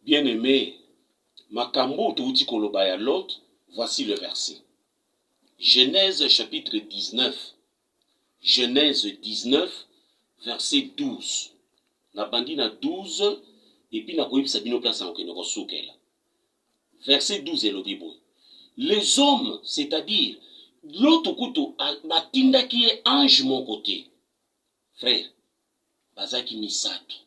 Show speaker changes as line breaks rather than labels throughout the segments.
Bien-aimé, Makambo Touti Kolobaya Lot, voici le verset. Genèse chapitre 19. Genèse 19, verset 12. Na bandi na 12, et puis na koyebi sabino place en kenoko soukela. Verset 12 et le Bible. Les hommes, c'est-à-dire, l'autre couteau, Matinda qui est ange mon côté. Frère, Bazaki Misato.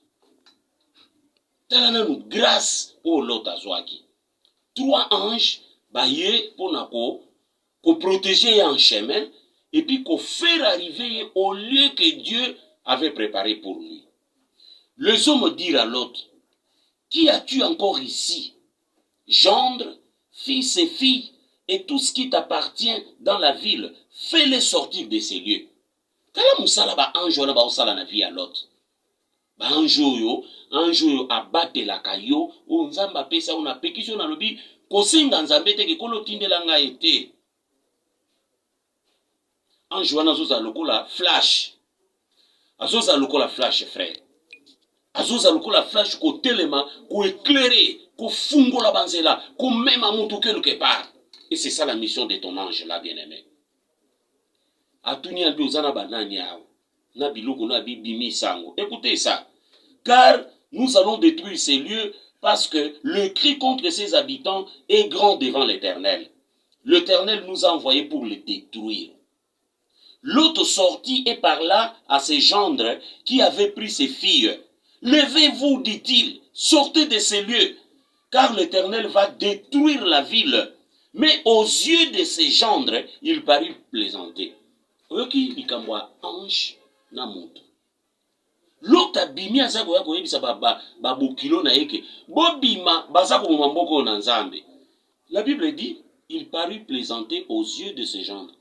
Talana nous grâce au lot azwaki. 3 anges, baye pour protéger en chemin, et puis qu'on faire arriver au lieu que Dieu avait préparé pour lui. Les hommes dirent à l'autre, qui as-tu encore ici? Gendre, fils et filles, et tout ce qui t'appartient dans la ville, fais-les sortir de ces lieux. Kala musala ba anjo na ba osala na vie à l'autre. Ba anjo yo abate la kayo, o nzamba pesa una pekisho na lobi, kosenga nzambe te ke kolo tindela nga ete. Anjo wana zoza lokola flash. Azoza lokola flash, frère. Azoza lokola flash ko telema, ko éclairer, ko fungola banzela, ko mema mutu quelque part. Et c'est ça la mission de ton ange là, bien-aimé. Atuni albi ozana banani yao. Na biloko na bibimi sango. Écoutez ça. Car nous allons détruire ces lieux parce que le cri contre ses habitants est grand devant l'Éternel. L'Éternel nous a envoyés pour le détruire. L'autre sortit et parla à ses gendres qui avaient pris ses filles. Levez-vous, dit-il, sortez de ces lieux, car l'Éternel va détruire la ville. Mais aux yeux de ses gendres, il parut plaisanter. Oyoki likambwa ange na moto. L'autre abimi azako yako yebisa babokilo na yeke. Bobima bazako mamboko na nzambe. La Bible dit, il parut plaisanter aux yeux de ses gendres.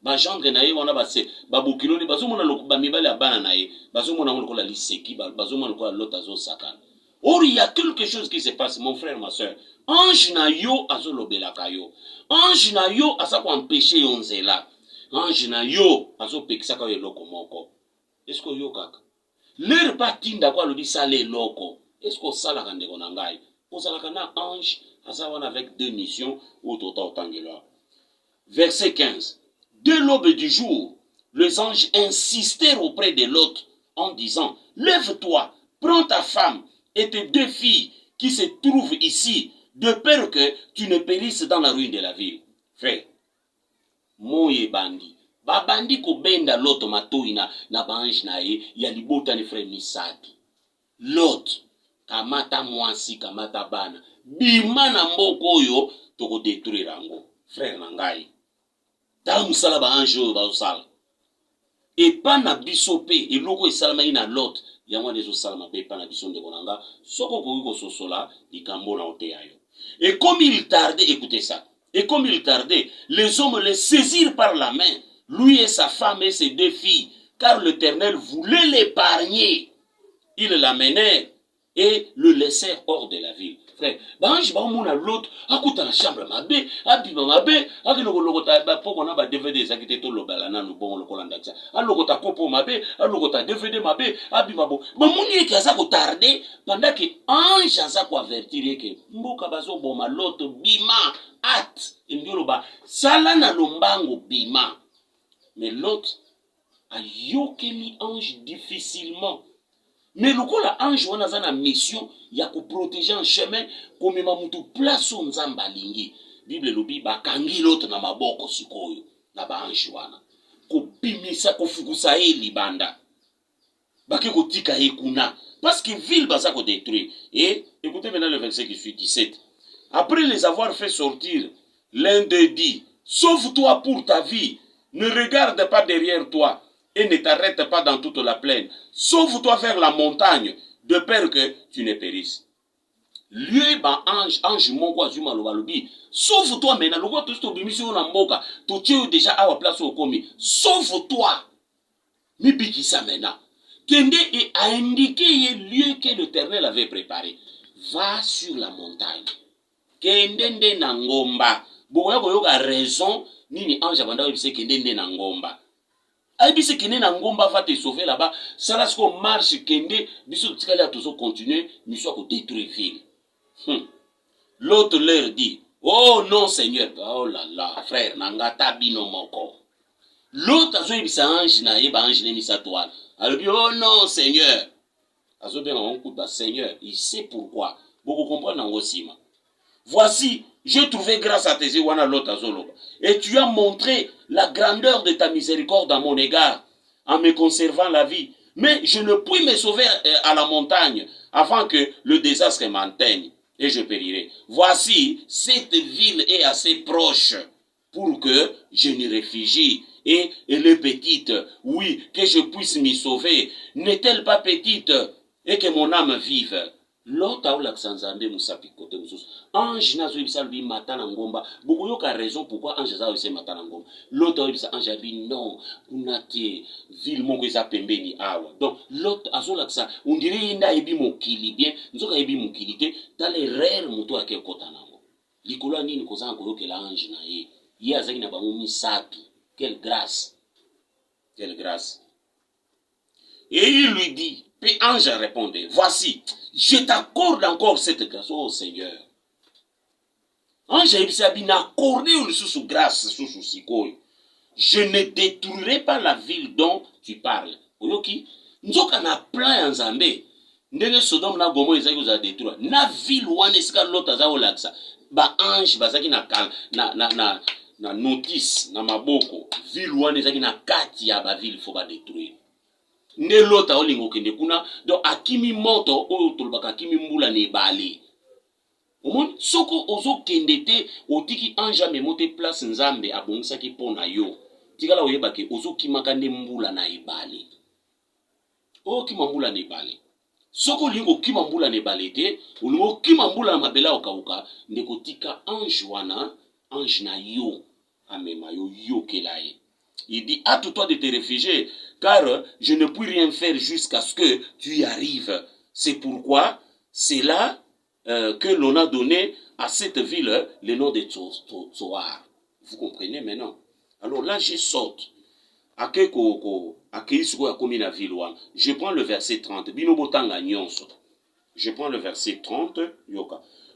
Bajandre na ye wana base babokilo ni bazomona lokuba mibale ya bana na ye bazomona lokola liseki bazomona lokola lot azo sakana. Or il y a quelque chose qui se passe, mon frère, ma soeur. Ange na yo azolobela kayo. Ange na yo asako empêcher yo nzela. Ange na yo azopekisa ka yo loko moko. Est-ce que yo kaka? Leur patinda kwa lobi sale loko. Est-ce que sala ka ndeko na ngai? Ozalaka na ange asawana avec 2 missions au total otangela. Verset 15. Dès l'aube du jour, les anges insistèrent auprès de l'autre en disant, lève-toi, prends ta femme et tes 2 filles qui se trouvent ici, de peur que tu ne périsses dans la ruine de la ville. Frère, moye bandi, ba bandi ko benda l'autre matoina na bange na ye, ya libota ni frère misaki. L'autre, kamata mwasi, kamata bana, bima na mboko yo, toko détruire ango. Frère nangai. Tala musala ba anjo ba osala. Et pas na bisope et loko esalama ina lot yango dezo salama be pas na biso ndeko nanga soko ko sosola likambo na oteya yo. Et comme il tardait, écoutez ça. Et comme il tardait, les hommes les saisirent par la main, lui et sa femme et ses 2 filles, car l'Éternel voulait l'épargner. Ils l'amenèrent et le laissèrent hors de la ville. Frère, bange ba mona l'autre, akuta na chambre mabe, abiba mabe, akiloko lokota ba poko na ba DVD zakite to lobala na no bon lokolanda tsa. Alokota kopo mabe, alokota DVD mabe, abiba bo. Ba moni ki aza ko tarder pendant que ange aza ko avertir que mboka bazo boma l'autre bima at ndiolo ba sala na lombango bima. Mais l'autre a yokeli ange difficilement. Mais le coup la ange wana za na mission ya ko protéger en chemin comme mamutu place on nzamba lingi. Bible lobi ba kangi l'autre na maboko sikoyo na ba ange wana. Ko bimisa ko fukusa eli banda. Ba ke ko tika ekuna parce que ville baza ko détruire. Et écoutez maintenant le verset qui suit 17. Après les avoir fait sortir, l'un d'eux dit, sauve-toi pour ta vie, ne regarde pas derrière toi. Et ne t'arrête pas dans toute la plaine. Sauve-toi vers la montagne, de peur que tu ne périsses. Lui, ba ange moko azuma lobi. Sauve-toi maintenant. Le roi tout bimisi on mboka. Tu es déjà à la place au komi. Sauve-toi. Mi bikisa maintenant. Kende a indiqué le lieu que l'Éternel avait préparé. Va sur la montagne. Kende nde na ngomba. Boya koyoka raison nini ange abanda webise kende nde na ngomba. Aibisi kende na ngomba va te sauver là-bas. Ça là ce qu'on marche kende biso tikali a toujours continuer mission ko détruire ville. L'autre leur dit, oh non Seigneur, oh là là, frère, nangata bino moko. L'autre a dit, ange na yeba ange ne misa toile. Alors dit, oh non Seigneur. Azo bien on coup Seigneur, il sait pourquoi. Beaucoup comprendre aussi. Voici, j'ai trouvé grâce à tes yeux, et tu as montré la grandeur de ta miséricorde à mon égard, en me conservant la vie. Mais je ne puis me sauver à la montagne, avant que le désastre m'atteigne, et je périrai. Voici, cette ville est assez proche pour que je n'y réfugie. Et elle est petite, oui, que je puisse m'y sauver. N'est-elle pas petite, et que mon âme vive? L'autre a l'accent zambé musapi côté musus. Ange n'a pas bisa lui matin en ngomba. Beaucoup yo ka raison pourquoi ange za aussi matin en ngomba. L'autre a bisa ange a dit non. Unati ville mongo isa pembeni awa. Donc l'autre a l'accent. On dirait inda ebi mokili bien. Nzoka ebi mokili te. Dans les rares muto ake kota nango. Likolo nini koza ko yo ke l'ange na ye. Ye azaki na bango misatu. Quelle grâce. Quelle grâce. Et il lui dit, puis ange répondait, voici, je t'accorde encore cette grâce, oh Seigneur. Ange a accordé une grâce, je ne détruirai pas la ville dont tu parles. Oyoki, nzoka na plein en Zambé, ndenge Sodome na Gomo ezaki oza détruire. Na ville wana esika lota za olaksa, ba ange bazaki na notice na maboko, ville wana ezaki na kati ya ba ville faut ba détruire. Ne lota olingo kende kuna donc akimi moto oyo tolobaka akimi mbula ne bale omoni soko ozo kende te otiki anja memote place nzambe abongisaki pona yo tikala oyebake ozo kimaka nde mbula na ebale o kima mbula na ebale soko lingo kima mbula na ebale te olingo kima mbula na mabela okauka ndeko tika ange wana ange na yo amema yo yo kelaye. Il dit, hâte-toi de te réfugier, car je ne puis rien faire jusqu'à ce que tu y arrives. C'est pourquoi c'est là que l'on a donné à cette ville le nom de Tsoar. Vous comprenez maintenant? Alors là, je saute. Je prends le verset 30. Je prends le verset 30.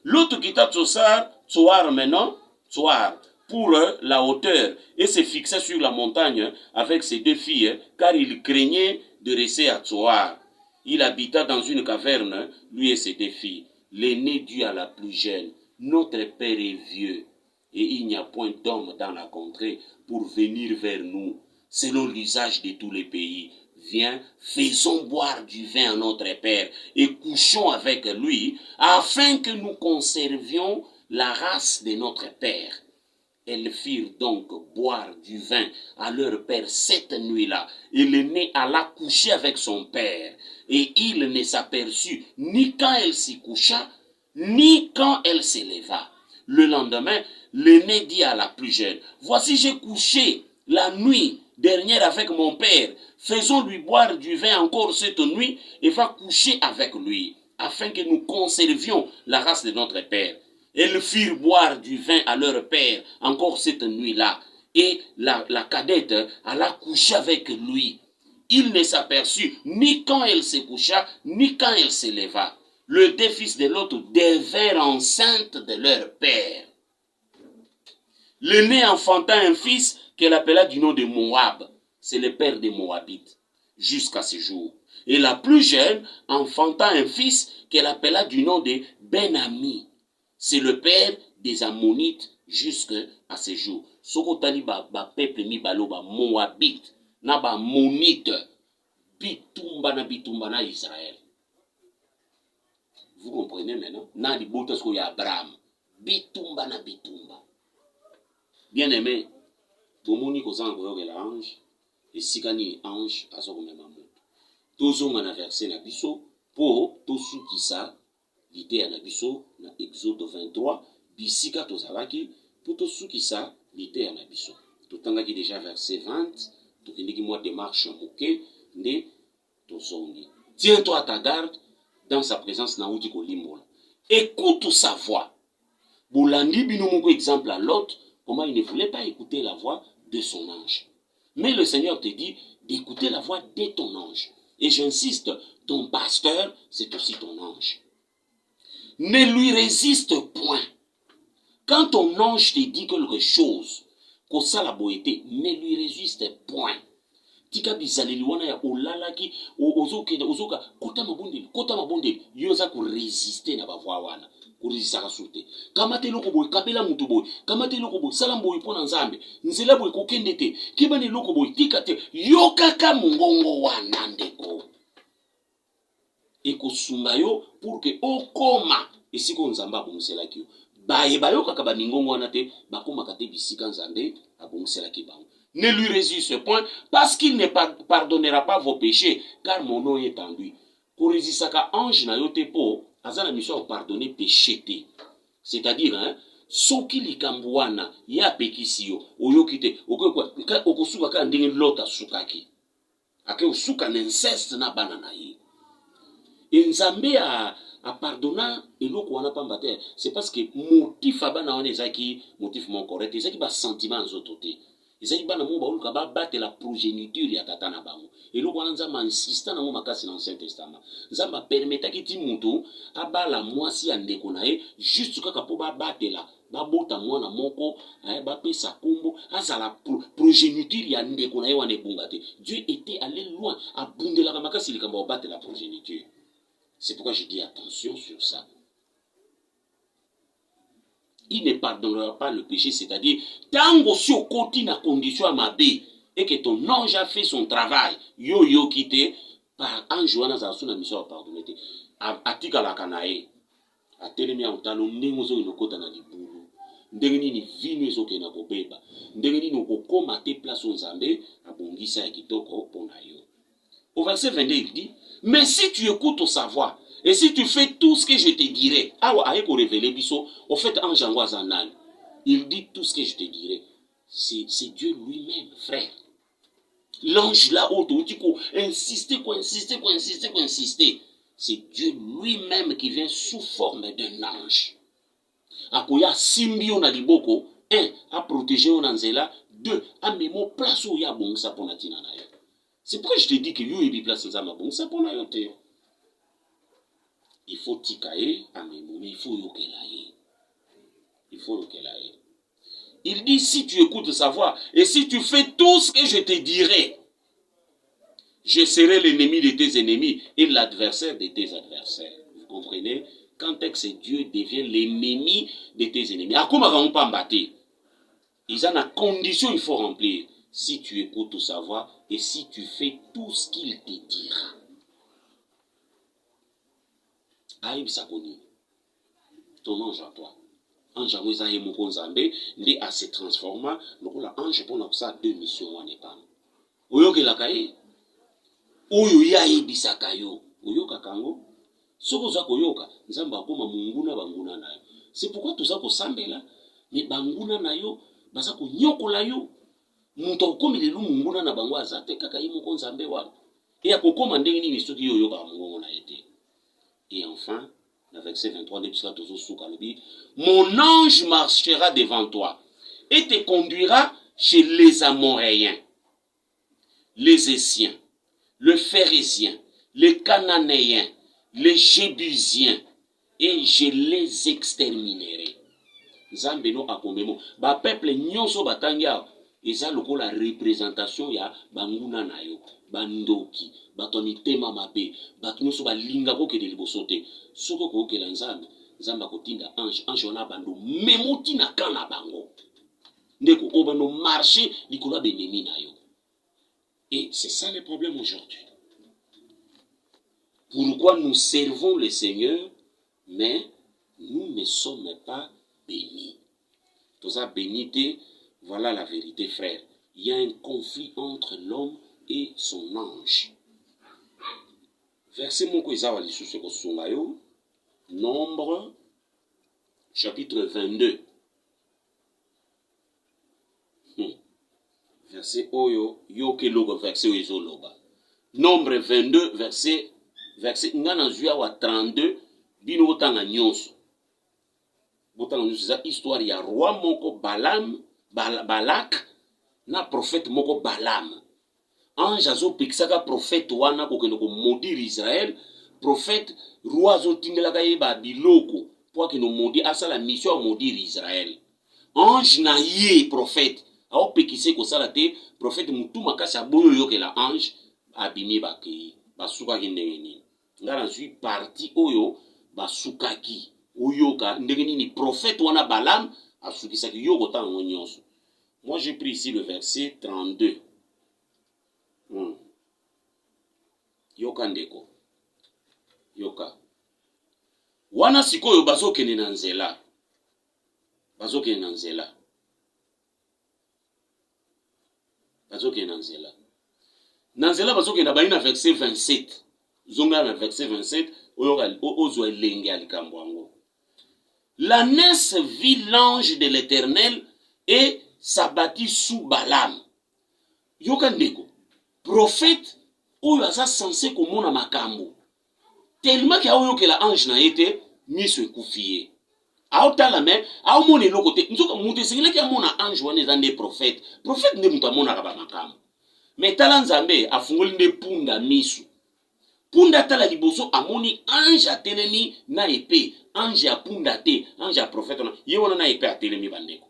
L'autre qui tape Tsoar maintenant, Tsoar, pour la hauteur et se fixait sur la montagne avec ses deux filles, car il craignait de rester à Tsoar. Il habita dans une caverne, lui et ses deux filles. L'aîné dut à la plus jeune. Notre père est vieux, et il n'y a point d'homme dans la contrée pour venir vers nous, selon l'usage de tous les pays. Viens, faisons boire du vin à notre père, et couchons avec lui, afin que nous conservions la race de notre père. Elles firent donc boire du vin à leur père cette nuit-là. Et l'aîné alla coucher avec son père. Et il ne s'aperçut ni quand elle s'y coucha, ni quand elle se leva. Le lendemain, l'aîné dit à la plus jeune, voici j'ai couché la nuit dernière avec mon père. Faisons lui boire du vin encore cette nuit et va coucher avec lui, afin que nous conservions la race de notre père. Elles firent boire du vin à leur père encore cette nuit-là. Et la cadette alla coucher avec lui. Il ne s'aperçut ni quand elle se coucha, ni quand elle se leva. Les deux fils de l'autre devinrent enceintes de leur père. L'aîné enfanta un fils qu'elle appela du nom de Moab. C'est le père des Moabites, jusqu'à ce jour. Et la plus jeune enfanta un fils qu'elle appela du nom de Ben-Ami. C'est le père des Ammonites jusqu'à ce jour. Sokotali ba peuple mi balo ba Moabite na ba Ammonite bitumba na Israël. Vous comprenez maintenant? Na di botas ko ya Abraham bitumba na bitumba. Bien aimé, bomoni ko zango yo la ange et sikani ange azoko mema moto. Tozonga na verset na biso po tosukisa l'idée na biso na Exode 23 bisika tozalaki pour tosukisa l'idée na biso. Totangaki déjà verset 20, tokendiki moi démarche moke nde tozongi. Tiens-toi à ta garde dans sa présence na uti kolimbola. Écoute sa voix. Bolandi bino moko exemple à l'autre, comment il ne voulait pas écouter la voix de son ange. Mais le Seigneur te dit d'écouter la voix de ton ange. Et j'insiste, ton pasteur, c'est aussi ton ange. Ne lui résiste point. Quand ton ange te dit quelque chose, que ça la beauté, ne lui résiste point. Tika bizaleli wana ya olalaki ozoka kota mabondeli yoza ku résister na bavwa wana ku résister ka soute kamate loko boy kabela mutu boy kamate loko boy sala boy pona nzambe nzela boy kokende te kibane loko boy tika te yokaka mungongo wana ndeko ekosumba yo pour que okoma esiko nzamba abongiselaki yo baye bayokaka baningongo wana te bakomaka te bisika nzambe abongiselaki bango. Ne lui résiste point, parce qu'il ne pardonnera pas vos péchés, car mon nom est en lui. Pour résister à ange na yote po, azana mission de pardonner péché te. C'est-à-dire, hein, soki likambuana ya pekisi yo, oyokite, okosuka ka ndenge lota sukaki. Ake osuka n'inceste na bana na ye. Et Nzambe a pardonna eloko wana pamba te, c'est parce que motif abana wana ezaki motif mon correct, ezaki ba sentiment nzoto te. Ezaki bana mo bauluka ba battre la progéniture ya tata na bango. Eloko wana Nzambe insista na mo makasi na Ancien Testament. Nzambe permetaki ti mutu abala mwasi ya ndeko na ye juste kaka po ba batela ba bota mwana moko ba pesa kombo azala progéniture ya ndeko na ye wana ebunga te. Dieu était allé loin abundela makasi likambo ba battre la progéniture. C'est pourquoi je dis attention sur ça. Il ne pardonnera pas le péché, c'est-à-dire, tant que au côté na condition à ma bé, et que ton ange a fait son travail, yo quitté, par ange wana za suna mission à pardonner. Atika la kanae, a telemi en talon, nengozo inokota na libulu, ndengeni ni vino ezoke na kobeba, ndengeni no kokoma te place nzambe, abongisa ya kitoko pona yo. Au verset 22, il dit, mais si tu écoutes au savoir, et si tu fais tout ce que je te dirai, au fait, en Jangoazanan, il dit tout ce que je te dirai. C'est Dieu lui-même, frère. L'ange là-haut, insister. C'est Dieu lui-même qui vient sous forme d'un ange. Akoya simbio na liboko, un, à protéger on anzela, deux, à memo place où il y a bon ça pour natina na yo. C'est pourquoi je te dis que yo ebi place ça ma bon ça pour na yo te. Il faut tikaye à memo, mais il faut yokelaye. Il faut yokelaye. Il dit si tu écoutes sa voix et si tu fais tout ce que je te dirai, je serai l'ennemi de tes ennemis et l'adversaire de tes adversaires. Vous comprenez? Quand est-ce que Dieu devient l'ennemi de tes ennemis? Ils ont la condition il faut remplir. Si tu écoutes sa voix et si tu fais tout ce qu'il te dira. Aïb Sakoni, ton ange à toi. Ange à Moïse et Moko Nzambe, il a se transformé. Donc, l'ange pour nous ça deux missions en épam. Oyo kelakaye, oyo yae bisakayo, oyo kakango. Soko za koyoka, Nzamba akoma munguna banguna nayo. C'est pourquoi tout ça ko sambela, mais banguna nayo, basa ko nyokola yo. Muto komi lelu munguna na bango azate kakayi Moko Nzambe wa. Et akokoma ndenge nini soki yo yoka mungongo na été. Et enfin, le verset 23 de mon ange marchera devant toi et te conduira chez les Amoréens, les Essiens, les Phérésiens, les Cananéens, les Jébusiens, et je les exterminerai. Zambeno akomemo. Ba peuple nyonso batanga eza lokola représentation ya banguna nayo. Bandoki, batoni tema mabe, batnyonso balinga ko kede liboso te. Soko ko kela Nzambe, Nzamba kotinda ange wana bando memoti na kana bango. Ndeko ko bando marcher likolo benemi nayo. Et c'est ça le problème aujourd'hui. Pourquoi nous servons le Seigneur, mais nous ne sommes pas bénis. Tout ça bénité, voilà la vérité, frère. Il y a un conflit entre l'homme et son ange. Verset moko ezawa lisusu kosunga yo, Nombre chapitre 22. Verset oyo yoke logo verset oyo loba. Nombre 22 verset ngana zuya wa 32 bino botanga nyonso. Botanga nyonso za histoire ya roi moko Balak na prophète moko Balaam. Ange azo pekisaka prophète wana kokende ko maudire Israël prophète roi azotindelaka ye ba biloko pour que no modi asala mission à maudire Israël. Ange na ye prophète aopekise kosala te prophète mutu makasi aboyo yokela ange abimi bakei basukaki ndenge nini nga nazwi parti oyo basukaki oyoka ndenge nini prophète wana Balaam asukisaki yoko tango nyonso. Moi j'ai pris ici le verset 32. Yoka ndeko yoka wana sikoyo bazokende na nzela bazokende bayi na verset 27 zonga na verset 27 oyoka ozwa elenge ya likambo yango. L'ânesse vit l'ange de l'Éternel et s'abattit sous Balaam. Yoka ndeko prophète oyo aza censé komona makambo tellement que aoyokela ange na ete miso ekufiye aotala me aomona eloko te nzoka mutu esengelaki amona ange wana eza nde prophète nde mutu amonaka bamakambo me tala nzambe afungoli nde punda miso punda tala liboso amoni ange atelemi na epe ange ya punda te ange ya prophète wana ye wana na epe atelemi bandeko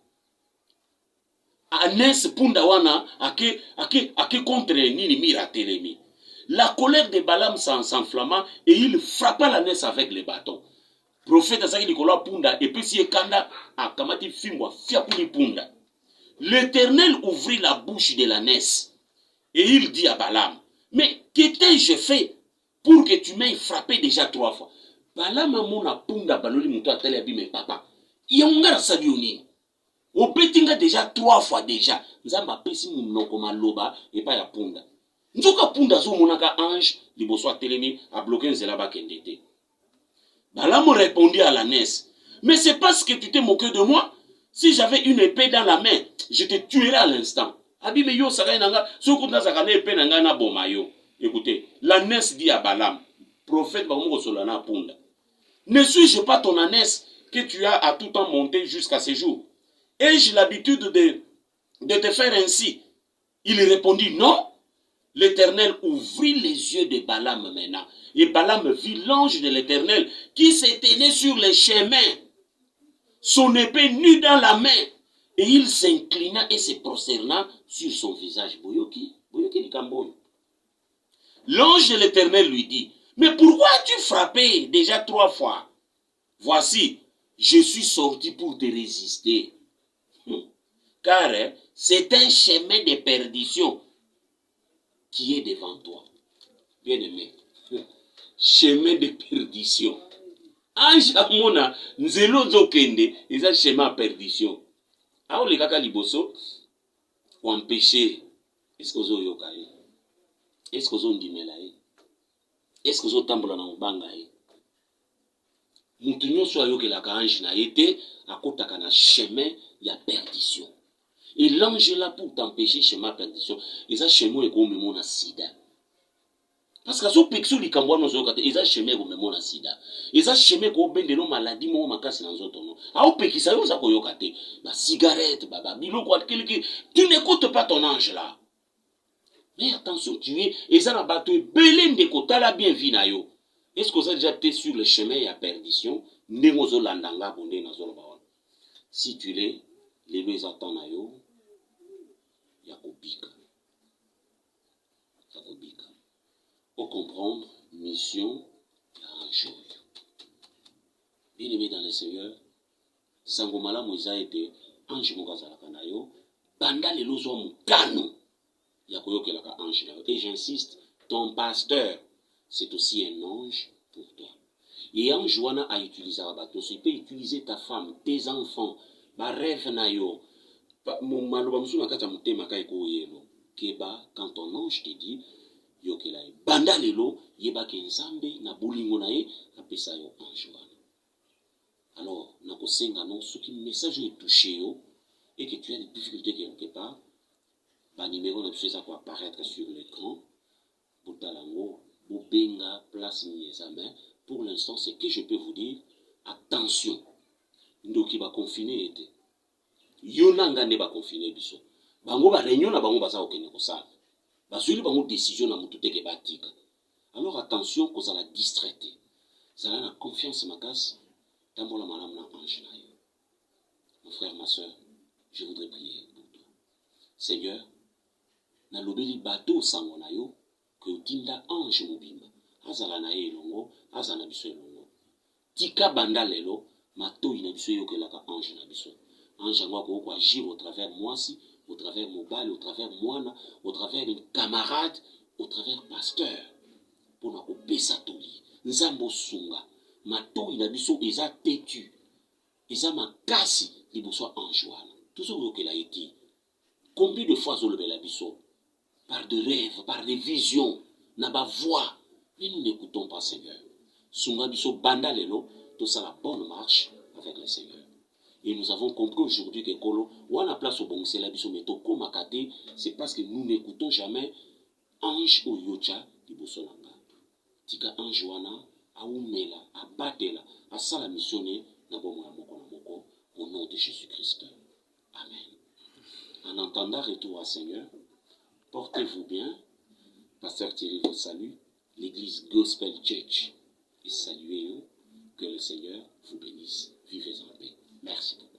anese punda wana ake contre nini mira atelemi. La colère de Balaam s'enflamma et il frappa l'ânesse avec les bâtons. Prophète azaki likolo punda et puis si ekanda akamati fimbo fiakuli punda. L'Éternel ouvrit la bouche de l'ânesse et il dit à Balaam, mais qu'ai-je fait pour que tu m'aies frappé déjà 3 fois? Balaam amona punda baloli muto atali abime papa. Yongara sadioni. Obetinga déjà 3 fois déjà. Nzamba pesi munoko maloba et pas ya punda. Nzoka punda zo monaka ange liboso atelemi a bloqué nzela bakende te. Balaam répondit à l'ânesse, mais c'est parce que tu t'es moqué de moi. Si j'avais une épée dans la main, je te tuerais à l'instant. Abi me yo sakai nanga soko nazaka na épée nanga na boma yo. Écoutez, l'ânesse dit à Balaam, prophète bakomo solana punda. Ne suis-je pas ton ânesse que tu as à tout temps monté jusqu'à ce jour? Ai-je l'habitude de te faire ainsi? Il répondit non. L'Éternel ouvrit les yeux de Balaam maintenant. Et Balaam vit l'ange de l'Éternel qui s'étendait sur les chemins, son épée nue dans la main. Et il s'inclina et se prosterna sur son visage. Boyoki Likamboyo. L'ange de l'Éternel lui dit, mais pourquoi as-tu frappé déjà 3 fois? Voici, je suis sorti pour te résister. Car c'est un chemin de perdition qui est devant toi. Bien-aimé, chemin de perdition. Ange amona nzelo zokende, eza chemin de perdition. Aho le kaka liboso ou empêcher. Est-ce que ozo yoka ye? Est-ce que ozo ndimela ye? Est-ce que ozo tambola na mubanga ye? Mutu nyonso ayokelaka ange na yete akotaka na chemin ya perdition. Et l'ange est là pour t'empêcher chemin de perdition. Et ça chemin est comme mon sida. Parce que so pexo likambo no zo kate, et ça chemin comme mon sida. Et ça chemin ko bende no maladie mo makasi na nzoto no. A o pekisa yo za ko yokate. Ba cigarette baba biloko quelque tu n'écoutes pas ton ange là. Mais attention, tu es et ça na bato belende ko tala bien vie na yo. Est-ce que vous avez déjà été sur le chemin à perdition? Ndengozo landanga bonde na zo ba. Si tu l'es, les deux attendent na yo. Yakobika. Pour comprendre, mission, un jour. Bien aimé dans le Seigneur, Sangomala Moïsa était ange Mokazala Kanayo, Banda le lozo mukano, Yakoyo Kelaka ange. Et j'insiste, ton pasteur, c'est aussi un ange pour toi. Et ange wana a utilisé Rabato, il peut utiliser ta femme, tes enfants, ma rêve nayo, mon maloba musuna kata mutema kaiko yelo. Keba, quand ton ange te dit, yokela banda lelo yeba ke nzambe na bolingo na ye apesa yo ange wana. Alors nakosenga non ce qui message est touché yo et que tu as des difficultés quelque part, ba numéro na biso ko apparaître sur l'écran botalango bobenga place ni examen. Pour l'instant c'est que je peux vous dire attention ndoki ba confiner été yo nanga ne ba confiner biso bango ba réunion na bango baza okene ko sala basuli bango décision na mutu teke batika Alors attention qu'on a la distraite. Vous avez la confiance ma casse. D'abord la madame na ange na yo. Mon frère, ma soeur, je voudrais prier pour toi. Seigneur, na lobeli bateau sango na yo, que utinda ange mobimba. Azala na ye longo, azana biso longo. Tika banda lelo, mato ina biso yo que la ange na biso. Ange yango ko agir au travers moi si, au travers mobile, au travers moine, au travers de camarade, au travers pasteur. Pour na ko pesa toli. Nzambo sunga. Mato ina biso eza têtu. Eza makasi liboso ange wana. Toujours yo que la été. Combien de fois zolobela la biso? Par des rêves, par des visions, na ba voix. Mais nous n'écoutons pas Seigneur. Sunga biso banda lelo, tout ça la bonne marche avec le Seigneur. Et nous avons compris aujourd'hui que Kolo, ou à la place au bon, c'est la biso meto komakate, c'est parce que nous n'écoutons jamais ange ou yocha liboso langa. Tika ange wana, a umela, a batela, a sala missionné, na bomo na moko, au nom de Jésus-Christ. Amen. En entendant retour à Seigneur, portez-vous bien. Pasteur Thierry vous salue. L'église Gospel Church. Et saluez-vous. Que le Seigneur vous bénisse. Vivez en paix. Merci beaucoup.